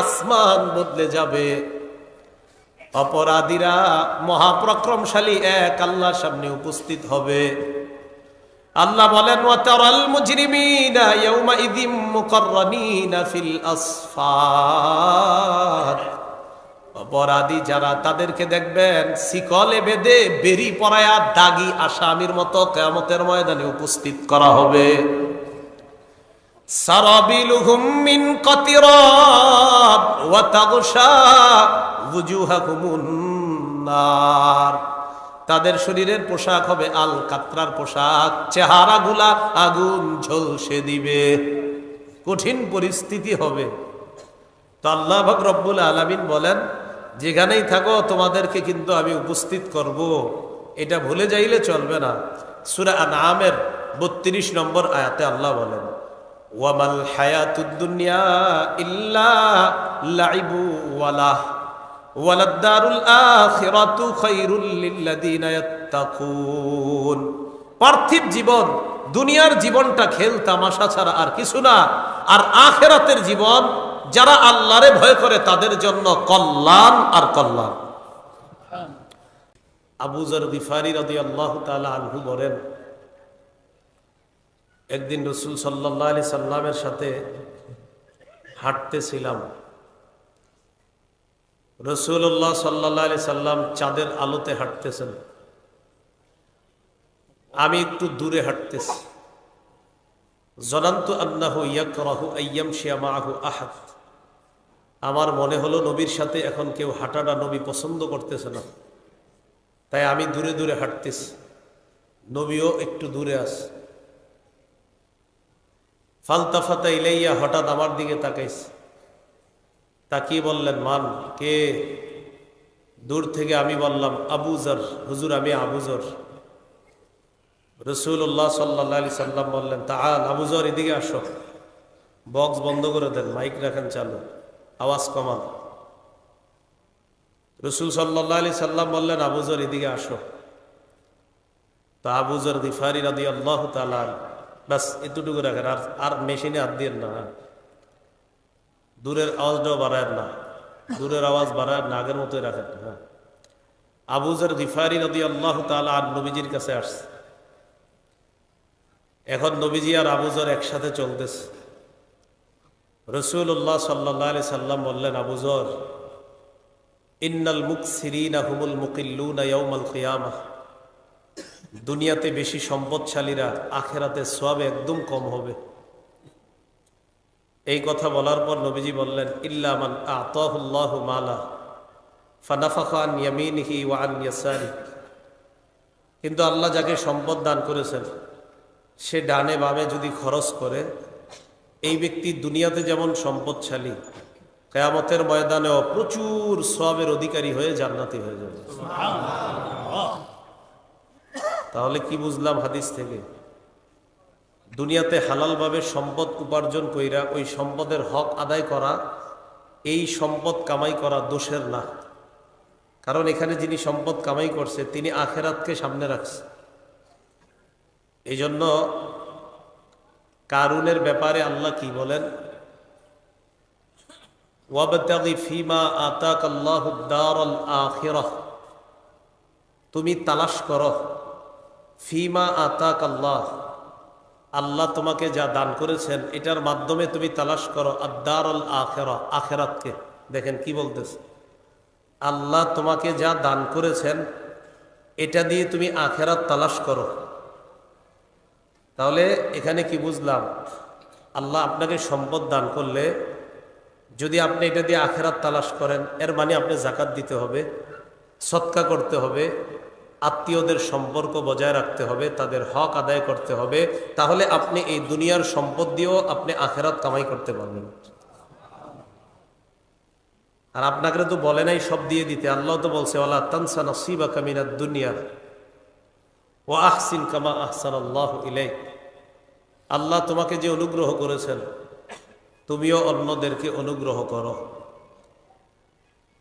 আসমান বদলে যাবে। অপরাধীরা মহাপরাক্রমশালী এক আল্লাহর সামনে উপস্থিত হবে। আল্লাহ বলেন, ওয়াতারাল মুজরিমিনা ইয়াউমাইযিম মুকাররানিনা ফিল আসফাদ। অপরাধী যারা, তাদেরকে দেখবেন শিকলে বেঁধে বেরি পরায়া দাগী আসামির মতো কিয়ামতের ময়দানে উপস্থিত করা হবে। সারাবিলুহুম মিন কাতিরাব ওয়া তাগশা ওয়ুজুহাকুমুন নার। তাদের শরীরের পোশাক হবে আল কাতরার পোশাক, চেহারাগুলা আগুন ঝলসে দিবে। কঠিন পরিস্থিতি হবে। তো আল্লাহ পাক রব্বুল আলামিন বলেন, যেখানেই থাকো তোমাদেরকে কিন্তু আমি উপস্থিত করব, এটা ভুলে যাইলে চলবে না। সূরা আনআমের ৩২ নম্বর আয়াতে আল্লাহ বলেন, ওয়ামাল হায়াতুদ দুনিয়া ইল্লা লাইবু ওয়ালাহ ওয়ালাদ-দারুল আখিরাতু খায়রুল লিল্লাযিনা ইয়াত্তাকুন। পার্থিব জীবন, দুনিয়ার জীবনটা খেল তামাশা ছাড়া আর কিছু না। আর আখিরাতের জীবন যারা আল্লাহরে ভয় করে তাদের জন্য কল্যাণ আর কল্যাণ। আবু যর গিফারি রাদিয়াল্লাহু তাআলা আনহু বলেন, একদিন রাসূল সাল্লাল্লাহু আলাইহি সাল্লামের সাথে হাঁটতেছিলাম। রাসূলুল্লাহ সাল্লাল্লাহু আলাইহি সাল্লাম চাঁদের আলোতে হাঁটতেছেন, আমি একটু দূরে হাঁটতেছি। জানান্তু আন্নাহু ইয়াকরাহু আইয়ামশিয়া মাআহু আহাদ। আমার মনে হলো নবীর সাথে এখন কেউ হাঁটাটা নবী পছন্দ করতেছে না, তাই আমি দূরে দূরে হাঁটতেছি, নবীও একটু দূরে আছে। ফালতাফাতা ইলাইয়া, হঠাৎ আমার দিকে তাকাইছে, তাকিয়ে বললেন, মান কে? দূর থেকে আমি বললাম, আবু যর। হুজুর, আমি আবু যর। রাসূলুল্লাহ সাল্লাল্লাহু আলাইহি সাল্লাম বললেন, তাআল আবু যর, এদিকে আসো। বক্স বন্ধ করে দেন, মাইক রাখেন চালু, আওয়াজ কমান। রাসূল সাল্লাল্লাহু আলাইহি সাল্লাম বললেন, আবু যর এদিকে আসো। তো আবু যর গিফারি রাদিয়াল্লাহু তাআলা, বাস এতটুকু রাখেন, আর মেশিনে হাত দিয়েন না। দূরের আওয়াজটাও বাড়ায় না, দূরের আওয়াজ বাড়ায় না, আগের মতোই রাখেন। হ্যাঁ, আবু যর গিফারি রাদিয়াল্লাহু তাআলা আর নবীজির কাছে আসছে। এখন নবীজি আর আবু যর একসাথে চলতেছে। রাসূলুল্লাহ সাল্লাল্লাহু আলাইহি সাল্লাম বললেন, আবু যর, ইন্নাল মুকসিরিনা হুমুল মুকিল্লুনা ইয়াউমাল কিয়ামাহ। দুনিয়াতে বেশি সম্পদশালীরা আখিরাতে সওয়াবে একদম কম হবে। এই কথা বলার পর নবীজি বললেন, ইল্লা মান আতাহুল্লাহু মালা ফানাফাখা আন ইয়ামিনিহি ওয়া আন ইয়াসারিহি। কিন্তু আল্লাহ যাকে সম্পদ দান করেছেন, সে ডানে বামে যদি খরচ করে, এই ব্যক্তি দুনিয়াতে যেমন সম্পদশালী, কিয়ামতের ময়দানেও প্রচুর সওয়াবের অধিকারী হয়ে জান্নাতি হয়ে যাবে। তাহলে কি বুঝলাম হাদিস থেকে? দুনিয়াতে হালালভাবে সম্পদ উপার্জন কইরা ওই সম্পদের হক আদায় করা, এই সম্পদ কামাই করা দোষের না। কারণ এখানে যিনি সম্পদ কামাই করছে তিনি আখিরাতকে সামনে রাখছে। এই জন্য কারুনের ব্যাপারে আল্লাহ কি বলেন, ওয়াবতাগি ফিমা আতাকাল্লাহুদ দারাল আখিরাহ। তুমি তালাশ করো, ফিমা আতাকাল্লাহ, আল্লাহ তোমাকে যা দান করেছেন এটার মাধ্যমে তুমি তালাশ করো আদ-দারুল আখিরাহ, আখিরাতকে। দেখেন কি বলতেছে, আল্লাহ তোমাকে যা দান করেছেন এটা দিয়ে তুমি আখিরাত তালাশ করো। তাহলে এখানে কি বুঝলাম, আল্লাহ আপনাকে সম্পদ দান করলে যদি আপনি এটা দিয়ে আখিরাত তালাশ করেন, এর মানে আপনি যাকাত দিতে হবে, সদকা করতে হবে, আত্মীয়দের সম্পর্ক বজায় রাখতে হবে, তাদের হক আদায় করতে হবে। তাহলে আপনি এই দুনিয়ার সম্পদ দিয়েও আপনি আখিরাত কামাই করতে পারবেন। আর আপনাকে তো বলে নাই সব দিয়ে দিতে, আল্লাহ তো বলছে, ওয়ালা তানসা নাসিবাকা মিনাদ দুনিয়া ওয়া আহসিন কামা আহসানাল্লাহু ইলাইক। আল্লাহ তোমাকে যে অনুগ্রহ করেছেন তুমিও অন্যদেরকে অনুগ্রহ করো।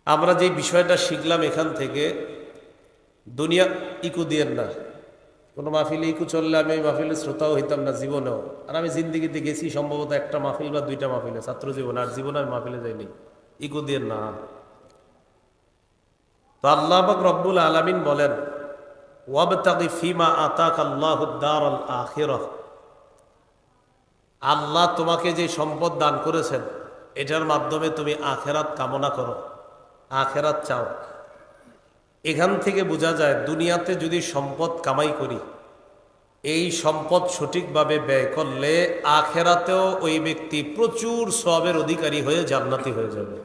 আমরা যে বিষয়টা শিখলাম এখান থেকে, দুনিয়া ইকু দিয়েন না। কোনো মাহফিলে ইকু চললে আমি ওই মাহফিলের শ্রোতাও হইতাম না জীবনেও। আর আমি জিন্দিগিতে গেছি সম্ভবত একটা মাহফিল বা দুইটা মাহফিলে ছাত্র জীবনে, আর জীবনে আমি মাহফিলে যাইনি। ইগো দিয়ে না। তো আল্লাহ পাক রব্বুল আলামিন বলেন, ওয়াবতাগি ফিমা আতাকাল্লাহুদ দারাল আখিরাহ, আল্লাহ তোমাকে যে সম্পদ দান করেছেন এটার মাধ্যমে তুমি আখেরাত কামনা করো, আখেরাত চাও। এখান থেকে বোঝা যায় দুনিয়াতে যদি সম্পদ কামাই করি, এই সম্পদ সঠিকভাবে ব্যয় করলে আখেরাতেও ওই ব্যক্তি প্রচুর সওয়াবের অধিকারী হয়ে জান্নাতি হয়ে যাবে।